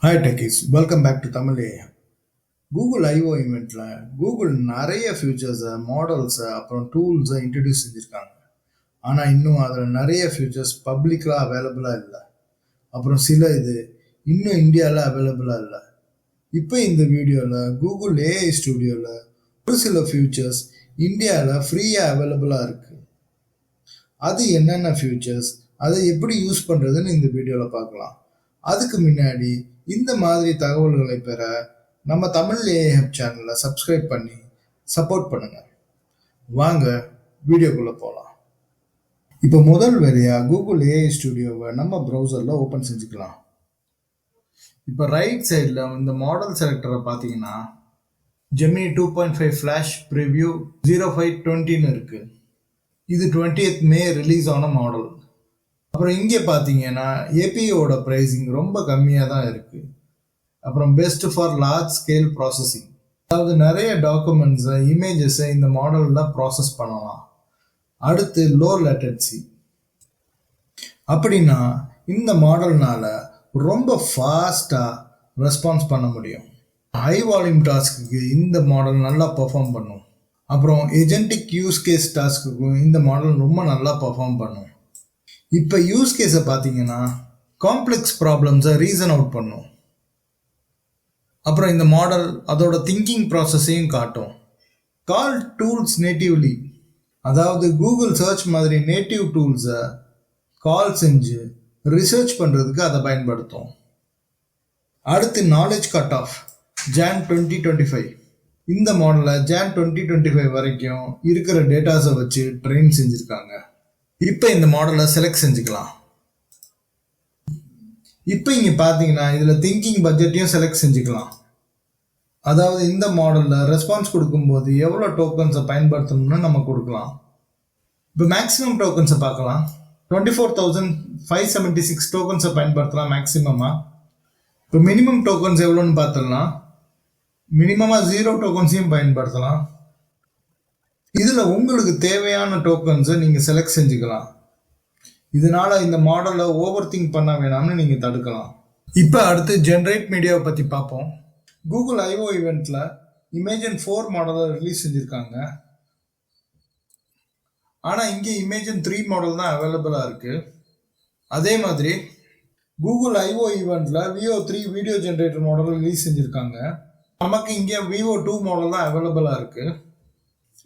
Hi techies, welcome back to Tamil AI. Google I O இவெண்ட்ல Google நிறைய ஃபியூச்சர்ஸை மாடல்ஸை அப்புறம் டூல்ஸை இன்ட்ரடியூஸ் செஞ்சுருக்காங்க. ஆனால் இன்னும் அதில் நிறைய ஃபியூச்சர்ஸ் பப்ளிக்காக அவைலபிளாக இல்லை. அப்புறம் சில இது இன்னும் இந்தியாவில் அவைலபிளாக இல்லை. இப்போ இந்த வீடியோவில் கூகுள் ஏஐ ஸ்டுடியோவில் ஒரு சில ஃபியூச்சர்ஸ் இந்தியாவில் ஃப்ரீயாக அவைலபிளாக இருக்குது. அது என்னென்ன ஃபியூச்சர்ஸ், அதை எப்படி யூஸ் பண்ணுறதுன்னு இந்த வீடியோவில் பார்க்கலாம். அதுக்கு முன்னாடி இந்த மாதிரி தகவல்களை பெற நம்ம தமிழ் ஏஐ சேனலை சப்ஸ்கிரைப் பண்ணி சப்போர்ட் பண்ணுங்க. வாங்க வீடியோக்குள்ளே போகலாம். இப்போ முதல் வேலையாக கூகுள் ஏஐ ஸ்டுடியோவை நம்ம ப்ரௌசரில் ஓப்பன் செஞ்சுக்கலாம். இப்போ ரைட் சைடில் இந்த மாடல் செலக்டரை பார்த்தீங்கன்னா ஜெமினி 2.5 ஃப்ளாஷ் ப்ரிவ்யூ 0520 இருக்குது. இது 20th May ரிலீஸ் ஆன மாடல். அப்புறம் இங்கே பார்த்தீங்கன்னா ஏபிஐயோட ப்ரைஸிங் ரொம்ப கம்மியாக தான் இருக்குது. அப்புறம் best for large scale processing, அதாவது நிறைய டாக்குமெண்ட்ஸை இமேஜஸை இந்த மாடலில் ப்ராசஸ் பண்ணலாம். அடுத்து லோ லேட்டன்சி, அப்படின்னா இந்த மாடல்னால ரொம்ப ஃபாஸ்ட்டாக ரெஸ்பான்ஸ் பண்ண முடியும். ஹை வால்யூம் டாஸ்க்கு இந்த மாடல் நல்லா பெர்ஃபார்ம் பண்ணும். அப்புறம் ஏஜென்டிக் யூஸ் கேஸ் டாஸ்க்குக்கும் இந்த மாடல் ரொம்ப நல்லா பெர்ஃபார்ம் பண்ணும். இப்போ யூஸ் கேஸை பார்த்தீங்கன்னா காம்ப்ளெக்ஸ் ப்ராப்ளம்ஸை ரீசன் அவுட் பண்ணும். அப்புறம் இந்த மாடல் அதோட திங்கிங் ப்ராசஸையும் காட்டும். கால் டூல்ஸ் நேட்டிவ்லி, அதாவது கூகுள் சர்ச் மாதிரி நேட்டிவ் டூல்ஸை கால் செஞ்சு ரிசர்ச் பண்ணுறதுக்கு அதை பயன்படுத்தும். அடுத்து நாலேஜ் கட் ஆஃப் Jan 2025. இந்த மாடலில் Jan 2025 வரைக்கும் இருக்கிற டேட்டாஸை வச்சு ட்ரெயின் செஞ்சுருக்காங்க. இப்போ இந்த மாடலை செலக்ட் செஞ்சுக்கலாம். இப்போ இங்கே பார்த்தீங்கன்னா இதில் திங்கிங் பட்ஜெட்டையும் செலக்ட் செஞ்சுக்கலாம். அதாவது இந்த மாடலில் ரெஸ்பான்ஸ் கொடுக்கும்போது எவ்வளோ டோக்கன்ஸை பயன்படுத்தணும்னு நம்ம கொடுக்கலாம். இப்போ மேக்ஸிமம் டோக்கன்ஸை பார்க்கலாம். 24,576 டோக்கன்ஸை பயன்படுத்தலாம் மேக்ஸிமமாக. இப்போ மினிமம் டோக்கன்ஸ் எவ்வளோன்னு பார்த்துடலாம். மினிமமாக 0 டோக்கன்ஸையும் பயன்படுத்தலாம். இதில் உங்களுக்கு தேவையான டோக்கன்ஸை நீங்கள் செலக்ட் செஞ்சுக்கலாம். இதனால இந்த மாடலை ஓவர் திங்க் பண்ண வேணாம்னு நீங்கள் தடுக்கலாம். இப்போ அடுத்து ஜென்ரேட் மீடியாவை பற்றி பார்ப்போம். கூகுள் ஐஓ ஈவெண்ட்டில் இமேஜன் 4 மாடலை ரிலீஸ் செஞ்சுருக்காங்க. ஆனால் இங்கே இமேஜன் 3 மாடல் தான் அவைலபிளாக இருக்குது. அதே மாதிரி கூகுள் ஐஓ ஈவெண்ட்டில் VO3 video generator model release செஞ்சுருக்காங்க. நமக்கு இங்கே VO2 மாடல் தான் அவைலபிளாக இருக்குது.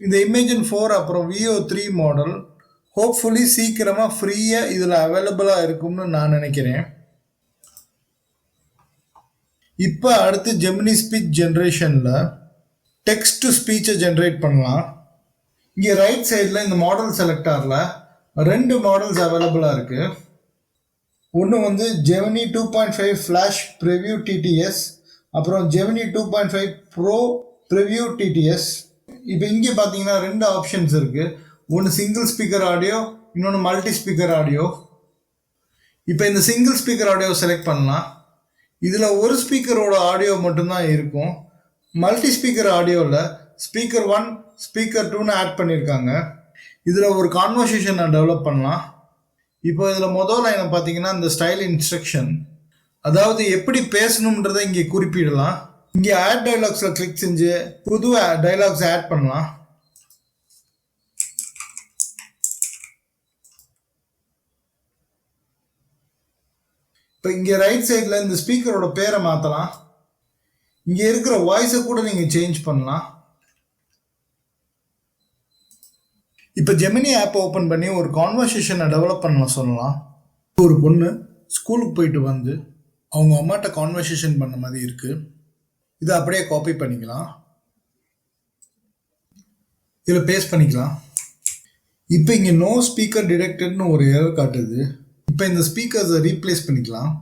இந்த இமேஜன் 4 அப்புறம் VO3 மாடல் ஹோப்ஃபுல்லி சீக்கிரமாக ஃப்ரீயாக இதில் அவைலபிளாக இருக்கும்னு நான் நினைக்கிறேன். இப்போ அடுத்து ஜெமினி ஸ்பீச் ஜென்ரேஷனில் டெக்ஸ்ட் டு ஸ்பீச்சை ஜென்ரேட் பண்ணலாம். இங்கே ரைட் சைடில் இந்த மாடல் செலக்டாரில் 2 மாடல்ஸ் அவைலபிளாக இருக்குது. ஒன்று ஜெமினி 2.5 ஃப்ளாஷ் ப்ரிவ்யூ TTS, அப்புறம் ஜெமினி 2.5 ப்ரோ ப்ரிவ்யூ TTS. இப்போ இங்கே பார்த்தீங்கன்னா 2 ஆப்ஷன்ஸ் இருக்குது. ஒன்று சிங்கிள் ஸ்பீக்கர் ஆடியோ, இன்னொன்று மல்டி ஸ்பீக்கர் ஆடியோ. இப்போ இந்த சிங்கிள் ஸ்பீக்கர் ஆடியோ செலக்ட் பண்ணலாம். இதில் ஒரு ஸ்பீக்கரோட ஆடியோ மட்டும்தான் இருக்கும். மல்டி ஸ்பீக்கர் ஆடியோவில் ஸ்பீக்கர் 1 ஸ்பீக்கர் 2ன்னு ஆட் பண்ணியிருக்காங்க. இதில் ஒரு கான்வர்சேஷனை டெவலப் பண்ணலாம். இப்போ இதில் முதல் லைனை பார்த்தீங்கன்னா இந்த ஸ்டைல் இன்ஸ்ட்ரக்ஷன், அதாவது எப்படி பேசணுன்றதை இங்கே குறிப்பிடலாம். இங்கே ஆட் டைலாக்ஸில் கிளிக் செஞ்சு புது டைலாக்ஸ் ஆட் பண்ணலாம். இப்போ இங்கே ரைட் சைடில் இந்த ஸ்பீக்கரோட பேரை மாற்றலாம். இங்கே இருக்கிற வாய்ஸை கூட நீங்கள் சேஞ்ச் பண்ணலாம். இப்போ ஜெமினி ஆப்பை ஓப்பன் பண்ணி ஒரு கான்வர்சேஷனை டெவலப் பண்ண சொல்லலாம். ஒரு பொண்ணு ஸ்கூலுக்கு போயிட்டு வந்து அவங்க அம்மாட்ட கான்வர்சேஷன் பண்ண மாதிரி இருக்குது. இதை அப்படியே காப்பி பண்ணிக்கலாம், இதில் பேஸ்ட் பண்ணிக்கலாம். இப்போ இங்கே நோ ஸ்பீக்கர் டிடெக்டட்னு ஒரு எரர் காட்டுது. இப்போ இந்த ஸ்பீக்கர்ஸை ரீப்ளேஸ் பண்ணிக்கலாம்.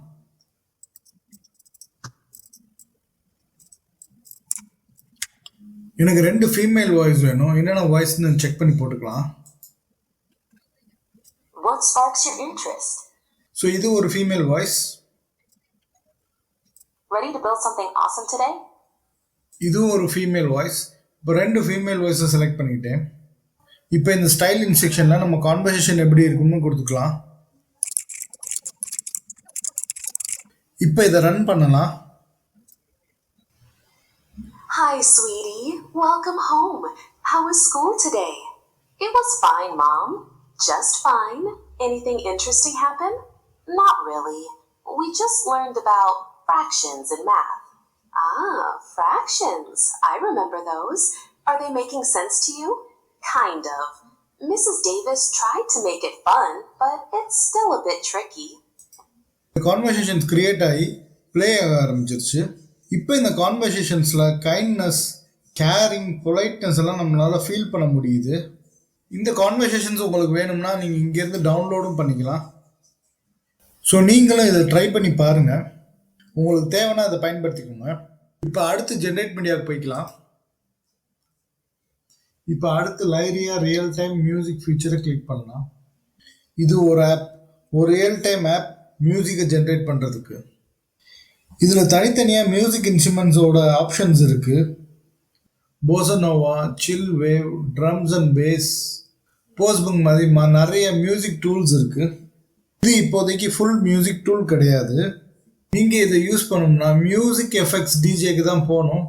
எனக்கு 2 ஃபீமேல் வாய்ஸ் வேணும். என்னென்ன வாய்ஸ்ன்னு செக் பண்ணி போட்டுக்கலாம். ஸோ இது ஒரு female voice. Ready to build something awesome today? இது ஒரு ஃபீமேல் வாய்ஸ். இப்போ 2 ஃபீமேல் வாய்ஸை செலக்ட் பண்ணிக்கிட்டேன். இப்போ இந்த ஸ்டைல் இன்ஸ்ட்ரக்ஷனில் நம்ம கான்வர்சேஷன் எப்படி இருக்குன்னு கொடுத்துக்கலாம். இப்போ இதை ரன் பண்ணலாம். Hi, sweetie. Welcome home. How was school today? It was fine, Mom. Just fine. Anything interesting happen? Not really. We just learned about fractions in math. Ah, fractions. I remember those. Are they making sense to you? Kind of. Mrs. Davis tried to make it fun, but it's still a bit tricky. Conversations create ஆகி play ஆக ஆரம்பிச்சிருச்சு. இப்போ இந்த கான்வர்சேஷன்ஸில் kindness, carrying, politeness எல்லாம் நம்மளால் feel பண்ண முடியுது. இந்த கான்வர்சேஷன்ஸ் உங்களுக்கு வேணும்னா நீங்கள் இங்கேருந்து டவுன்லோடும் பண்ணிக்கலாம். ஸோ நீங்களும் இதை ட்ரை பண்ணி பாருங்கள். உங்களுக்கு தேவைன்னா அதை பயன்படுத்திக்கோங்க. இப்போ அடுத்து ஜென்ரேட் மீடியாவுக்கு போய்க்கலாம். இப்போ அடுத்து லைரியா ரியல் டைம் மியூசிக் ஃபீச்சரை கிளிக் பண்ணலாம். இது ஒரு ஆப், ஒரு ரியல் டைம் ஆப் மியூசிக்கை ஜென்ரேட் பண்ணுறதுக்கு. இதில் தனித்தனியாக மியூசிக் இன்ஸ்ட்ருமெண்ட்ஸோட ஆப்ஷன்ஸ் இருக்குது. போசனோவா, சில் வேவ், ட்ரம்ஸ் அண்ட் பேஸ், போஸ்புங் மாதிரி நிறைய மியூசிக் டூல்ஸ் இருக்குது. இது இப்போதைக்கு ஃபுல் மியூசிக் டூல் கிடையாது. நீங்கள் இதை யூஸ் பண்ணணும்னா மியூசிக் எஃபெக்ட்ஸ் டிஜேக்கு தான் போகணும்.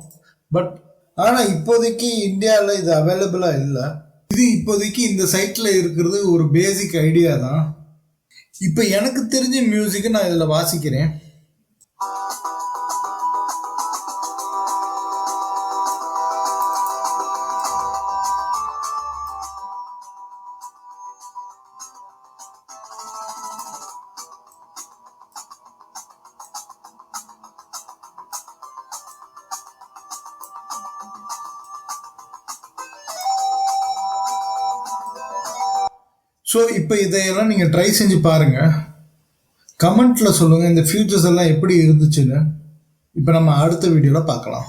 ஆனால் இப்போதைக்கு இந்தியாவில் இது அவைலபிளாக இல்லை. இது இப்போதைக்கு இந்த சைட்டில் இருக்கிறது ஒரு பேசிக் ஐடியா தான். இப்போ எனக்கு தெரிஞ்ச மியூசிக்கை நான் இதில் வாசிக்கிறேன். ஸோ இப்போ இதையெல்லாம் நீங்கள் ட்ரை செஞ்சு பாருங்கள். கமெண்ட்டில் சொல்லுங்கள் இந்த ஃபியூச்சர்ஸ் எல்லாம் எப்படி இருந்துச்சுன்னு. இப்போ நம்ம அடுத்த வீடியோவில் பார்க்கலாம்.